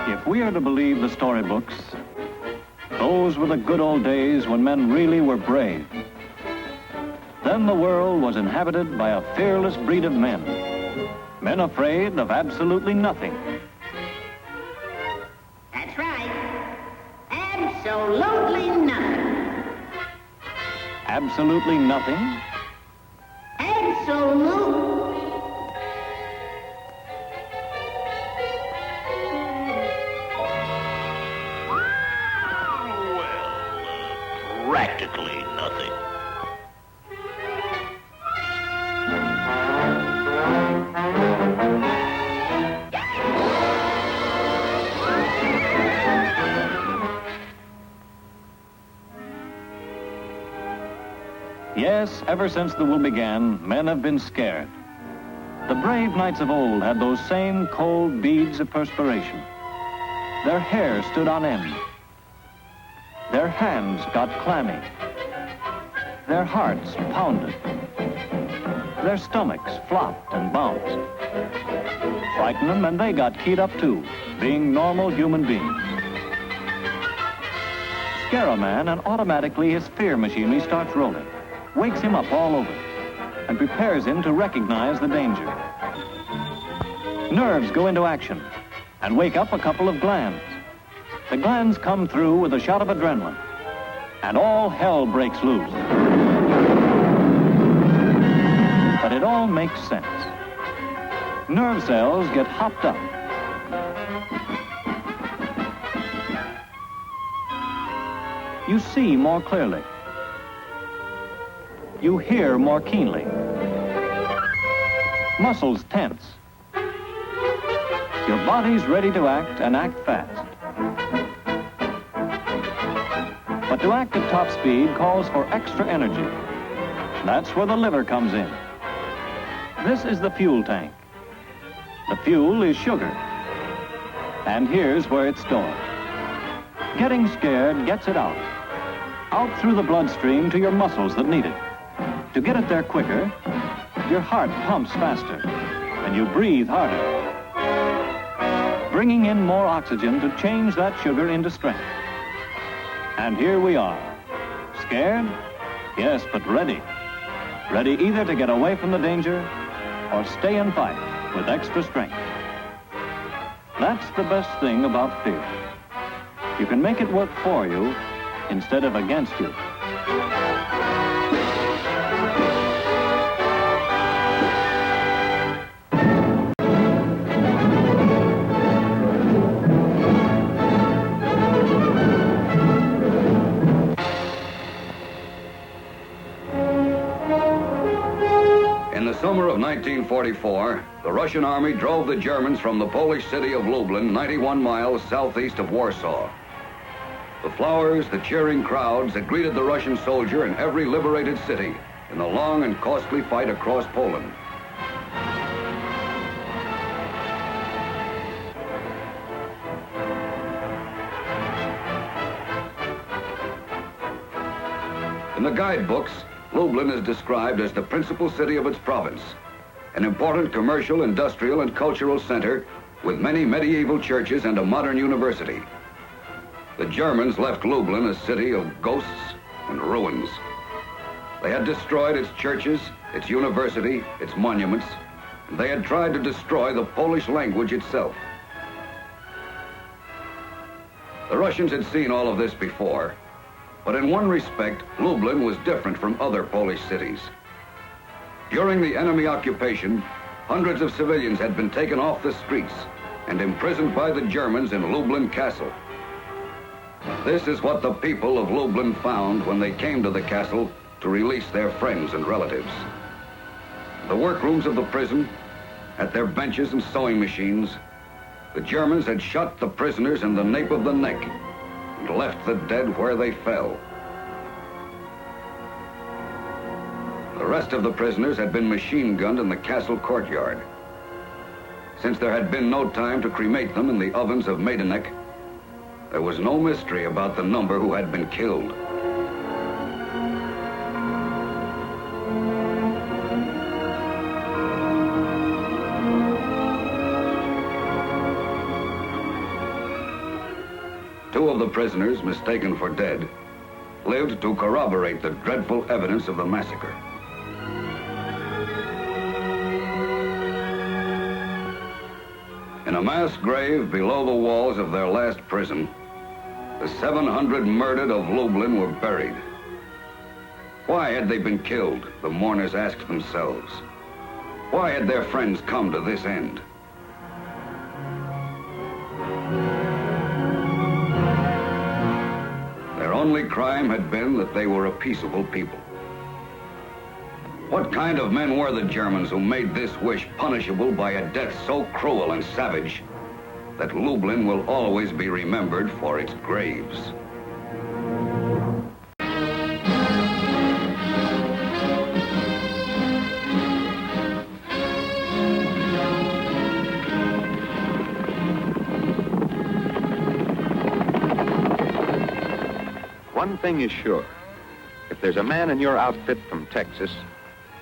If we are to believe the storybooks, those were the good old days when men really were brave. Then the world was inhabited by a fearless breed of men, men afraid of absolutely nothing. That's right. Absolutely nothing. Absolutely nothing? Absolute. Practically nothing. Yes, ever since the war began, men have been scared. The brave knights of old had those same cold beads of perspiration. Their hair stood on end. Their hands got clammy. Their hearts pounded. Their stomachs flopped and bounced. Frighten them and they got keyed up too, being normal human beings. Scare a man and automatically his fear machinery starts rolling, wakes him up all over, and prepares him to recognize the danger. Nerves go into action and wake up a couple of glands. The glands come through with a shot of adrenaline, and all hell breaks loose. But it all makes sense. Nerve cells get hopped up. You see more clearly. You hear more keenly. Muscles tense. Your body's ready to act and act fast. But to act at top speed calls for extra energy. That's where the liver comes in. This is the fuel tank. The fuel is sugar. And here's where it's stored. Getting scared gets it out. Out through the bloodstream to your muscles that need it. To get it there quicker, your heart pumps faster and you breathe harder, bringing in more oxygen to change that sugar into strength. And here we are. Scared? Yes, but ready. Ready either to get away from the danger or stay and fight with extra strength. That's the best thing about fear. You can make it work for you instead of against you. In the summer of 1944, the Russian army drove the Germans from the Polish city of Lublin, 91 miles southeast of Warsaw. The flowers, the cheering crowds that greeted the Russian soldier in every liberated city in the long and costly fight across Poland. In the guidebooks, Lublin is described as the principal city of its province, an important commercial, industrial, and cultural center with many medieval churches and a modern university. The Germans left Lublin a city of ghosts and ruins. They had destroyed its churches, its university, its monuments, and they had tried to destroy the Polish language itself. The Russians had seen all of this before, but in one respect, Lublin was different from other Polish cities. During the enemy occupation, hundreds of civilians had been taken off the streets and imprisoned by the Germans in Lublin Castle. This is what the people of Lublin found when they came to the castle to release their friends and relatives. The workrooms of the prison, at their benches and sewing machines, the Germans had shot the prisoners in the nape of the neck and left the dead where they fell. The rest of the prisoners had been machine gunned in the castle courtyard. Since there had been no time to cremate them in the ovens of Majdanek, There was no mystery about the number who had been killed. Two of the prisoners, mistaken for dead, lived to corroborate the dreadful evidence of the massacre. In a mass grave below the walls of their last prison, the 700 murdered of Lublin were buried. Why had they been killed, the mourners asked themselves. Why had their friends come to this end? Their only crime had been that they were a peaceable people. What kind of men were the Germans who made this wish punishable by a death so cruel and savage that Lublin will always be remembered for its graves? One thing is sure. If there's a man in your outfit from Texas,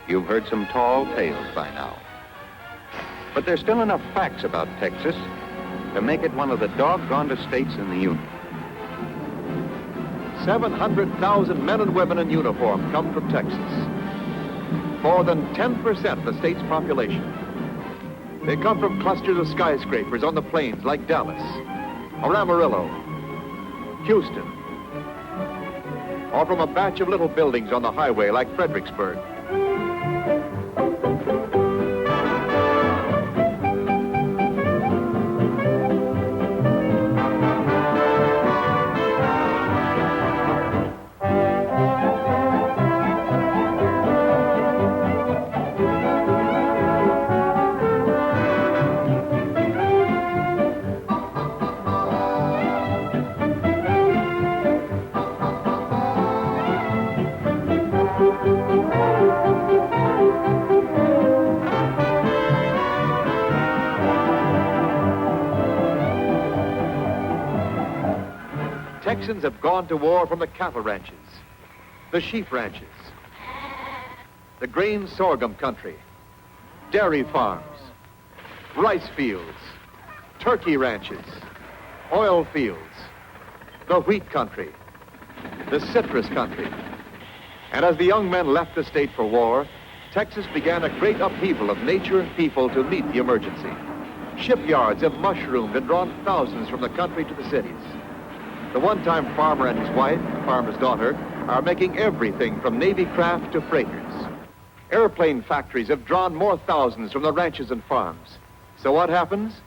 you've heard some tall tales by now. But there's still enough facts about Texas to make it one of the doggonedest states in the Union. 700,000 men and women in uniform come from Texas. More than 10% of the state's population. They come from clusters of skyscrapers on the plains like Dallas, or Amarillo, Houston, or from a batch of little buildings on the highway like Fredericksburg. Texans have gone to war from the cattle ranches, the sheep ranches, the grain sorghum country, dairy farms, rice fields, turkey ranches, oil fields, the wheat country, the citrus country. And as the young men left the state for war, Texas began a great upheaval of nature and people to meet the emergency. Shipyards have mushroomed and drawn thousands from the country to the cities. The one-time farmer and his wife, the farmer's daughter, are making everything from Navy craft to freighters. Airplane factories have drawn more thousands from the ranches and farms. So what happens?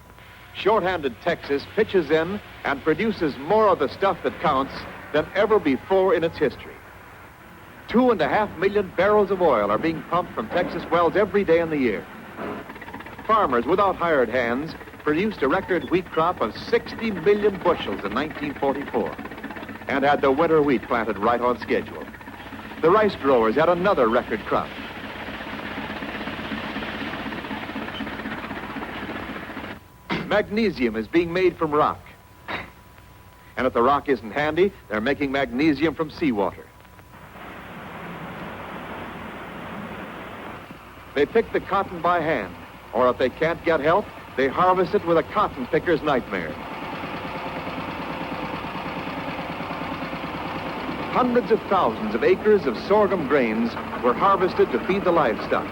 Short-handed Texas pitches in and produces more of the stuff that counts than ever before in its history. 2.5 million barrels of oil are being pumped from Texas wells every day in the year. Farmers without hired hands produced a record wheat crop of 60 million bushels in 1944 and had the winter wheat planted right on schedule. The rice growers had another record crop. Magnesium is being made from rock. And if the rock isn't handy, they're making magnesium from seawater. They pick the cotton by hand, or if they can't get help, they harvest it with a cotton picker's nightmare. Hundreds of thousands of acres of sorghum grains were harvested to feed the livestock.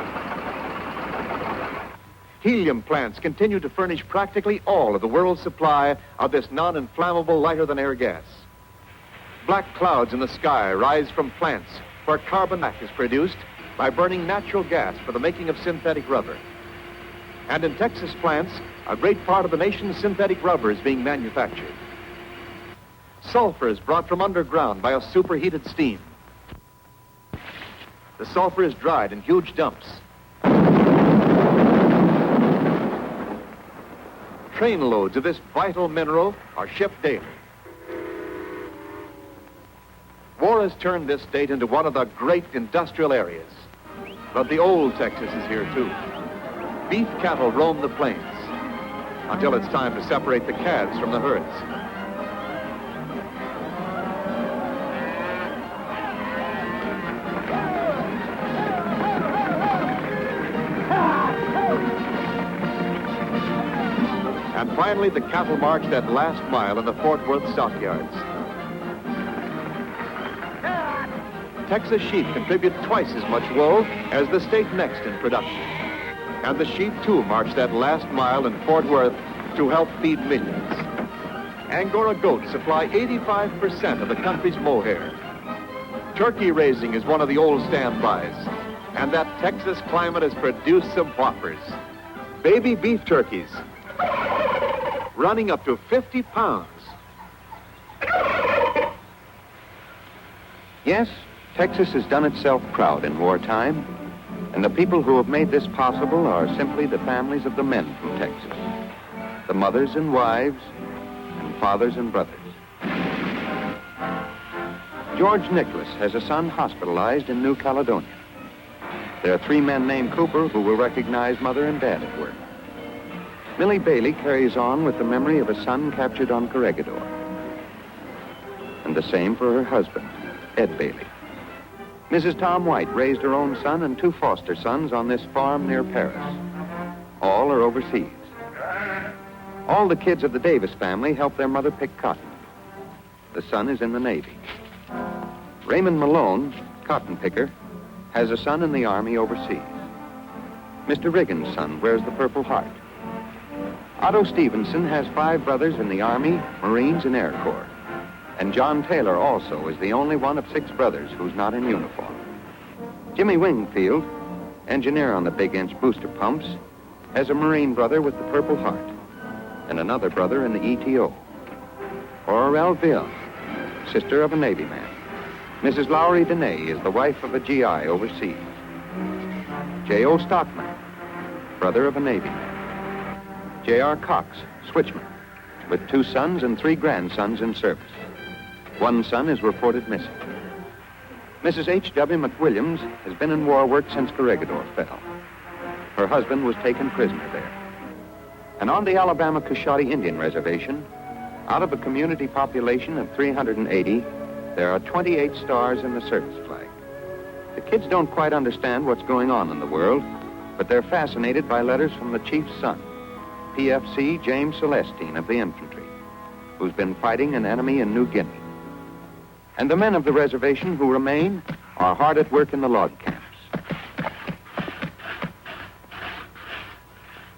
Helium plants continue to furnish practically all of the world's supply of this non-inflammable lighter-than-air gas. Black clouds in the sky rise from plants where carbon black is produced by burning natural gas for the making of synthetic rubber. And in Texas plants, a great part of the nation's synthetic rubber is being manufactured. Sulfur is brought from underground by a superheated steam. The sulfur is dried in huge dumps. Trainloads of this vital mineral are shipped daily. War has turned this state into one of the great industrial areas. But the old Texas is here too. Beef cattle roam the plains until it's time to separate the calves from the herds. finally, the cattle march that last mile in the Fort Worth stockyards. Texas sheep contribute twice as much wool as the state next in production. And the sheep, too, march that last mile in Fort Worth to help feed millions. Angora goats supply 85% of the country's mohair. Turkey raising is one of the old standbys. And that Texas climate has produced some whoppers. Baby beef turkeys, running up to 50 pounds. Yes, Texas has done itself proud in wartime, and the people who have made this possible are simply the families of the men from Texas, the mothers and wives, and fathers and brothers. George Nicholas has a son hospitalized in New Caledonia. There are 3 men named Cooper who will recognize mother and dad at work. Millie Bailey carries on with the memory of a son captured on Corregidor. And the same for her husband, Ed Bailey. Mrs. Tom White raised her own son and 2 foster sons on this farm near Paris. All are overseas. All the kids of the Davis family help their mother pick cotton. The son is in the Navy. Raymond Malone, cotton picker, has a son in the Army overseas. Mr. Riggins' son wears the Purple Heart. Otto Stevenson has 5 brothers in the Army, Marines, and Air Corps. And John Taylor also is the only one of 6 brothers who's not in uniform. Jimmy Wingfield, engineer on the big inch booster pumps, has a Marine brother with the Purple Heart and another brother in the ETO. Aurel Ville, sister of a Navy man. Mrs. Lowry Deney is the wife of a GI overseas. J.O. Stockman, brother of a Navy man. J.R. Cox, switchman, with 2 sons and 3 grandsons in service. 1 son is reported missing. Mrs. H.W. McWilliams has been in war work since Corregidor fell. Her husband was taken prisoner there. And on the Alabama Coshawty Indian Reservation, out of a community population of 380, there are 28 stars in the service flag. The kids don't quite understand what's going on in the world, but they're fascinated by letters from the chief's son, PFC James Celestine of the infantry, who's been fighting an enemy in New Guinea. And the men of the reservation who remain are hard at work in the log camps.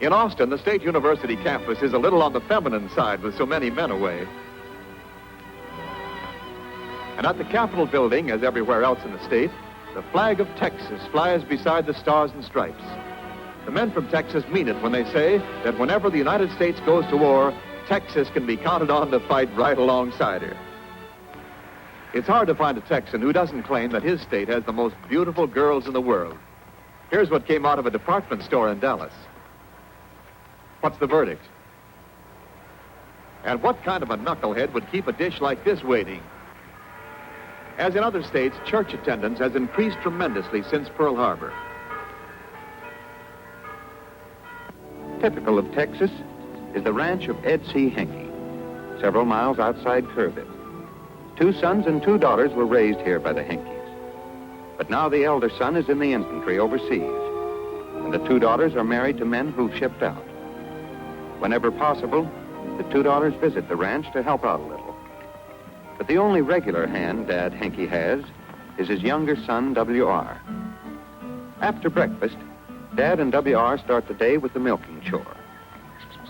In Austin, the State University campus is a little on the feminine side with so many men away. And at the Capitol building, as everywhere else in the state, the flag of Texas flies beside the stars and stripes. The men from Texas mean it when they say that whenever the United States goes to war, Texas can be counted on to fight right alongside her. It's hard to find a Texan who doesn't claim that his state has the most beautiful girls in the world. Here's what came out of a department store in Dallas. What's the verdict? And what kind of a knucklehead would keep a dish like this waiting? As in other states, church attendance has increased tremendously since Pearl Harbor. Typical of Texas is the ranch of Ed C. Henke, several miles outside Kerrville. 2 sons and 2 daughters were raised here by the Henkes. But now the elder son is in the infantry overseas, and the 2 daughters are married to men who've shipped out. Whenever possible, the 2 daughters visit the ranch to help out a little. But the only regular hand Dad Henke has is his younger son, W.R. After breakfast, Dad and W.R. start the day with the milking chore.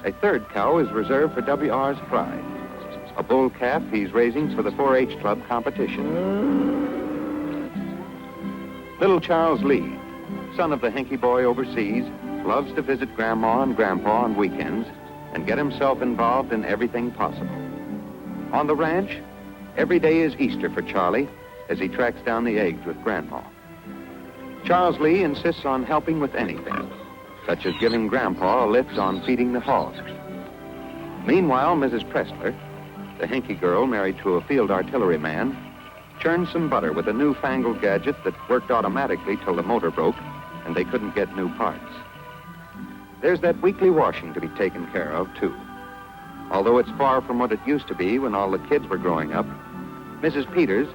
A 3rd cow is reserved for W.R.'s pride, a bull calf he's raising for the 4-H club competition. Little Charles Lee, son of the Henke boy overseas, loves to visit Grandma and Grandpa on weekends and get himself involved in everything possible. On the ranch, every day is Easter for Charlie as he tracks down the eggs with Grandma. Charles Lee insists on helping with anything, such as giving Grandpa a lift on feeding the hogs. Meanwhile, Mrs. Pressler, the Henke girl married to a field artillery man, churned some butter with a newfangled gadget that worked automatically till the motor broke and they couldn't get new parts. There's that weekly washing to be taken care of, too. Although it's far from what it used to be when all the kids were growing up, Mrs. Peters,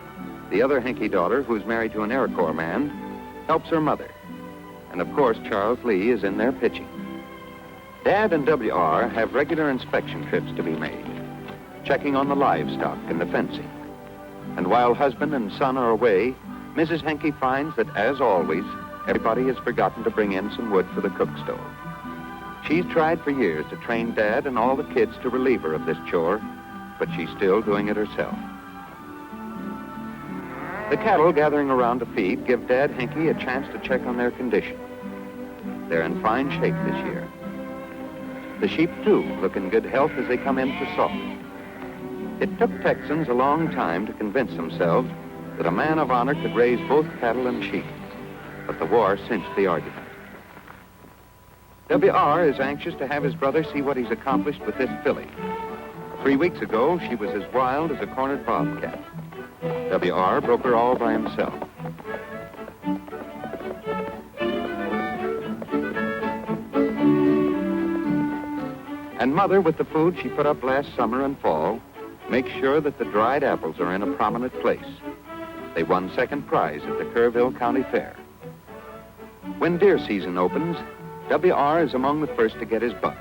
the other Henke daughter who's married to an Air Corps man, helps her mother. And of course, Charles Lee is in there pitching. Dad and WR have regular inspection trips to be made, checking on the livestock and the fencing. And while husband and son are away, Mrs. Henke finds that, as always, everybody has forgotten to bring in some wood for the cook stove. She's tried for years to train Dad and all the kids to relieve her of this chore, but she's still doing it herself. The cattle gathering around to feed give Dad Henke a chance to check on their condition. They're in fine shape this year. The sheep, too, look in good health as they come in for salt. It took Texans a long time to convince themselves that a man of honor could raise both cattle and sheep, but the war cinched the argument. WR is anxious to have his brother see what he's accomplished with this filly. 3 weeks ago, she was as wild as a cornered bobcat. WR broke her all by himself. And Mother, with the food she put up last summer and fall, makes sure that the dried apples are in a prominent place. They won second prize at the Kerrville County Fair. When deer season opens, WR is among the first to get his buck.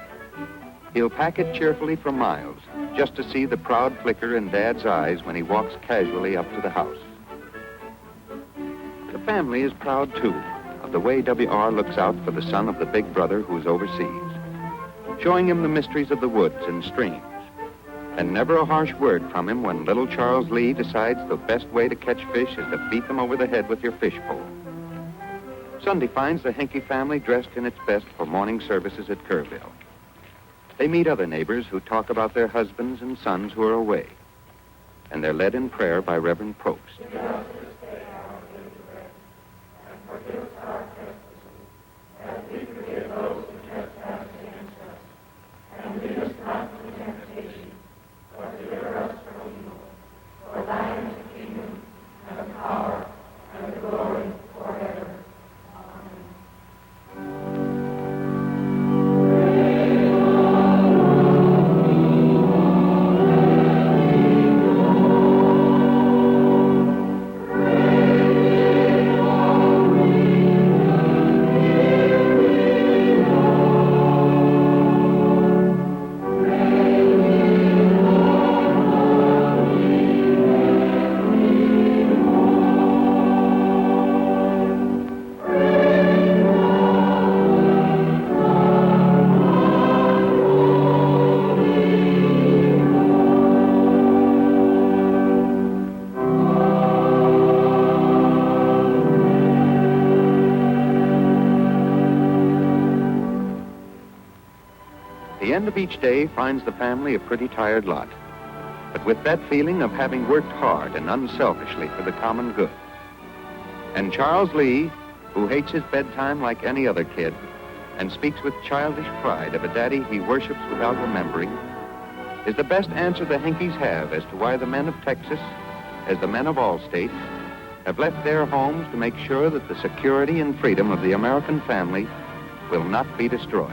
He'll pack it cheerfully for miles, just to see the proud flicker in Dad's eyes when he walks casually up to the house. The family is proud, too, of the way WR looks out for the son of the big brother who's overseas, showing him the mysteries of the woods and streams, and never a harsh word from him when little Charles Lee decides the best way to catch fish is to beat them over the head with your fish pole. Sunday finds the Henke family dressed in its best for morning services at Kerrville. They meet other neighbors who talk about their husbands and sons who are away, and they're led in prayer by Reverend Probst. The end of each day finds the family a pretty tired lot, but with that feeling of having worked hard and unselfishly for the common good. And Charles Lee, who hates his bedtime like any other kid and speaks with childish pride of a daddy he worships without remembering, is the best answer the Henkes have as to why the men of Texas, as the men of all states, have left their homes to make sure that the security and freedom of the American family will not be destroyed.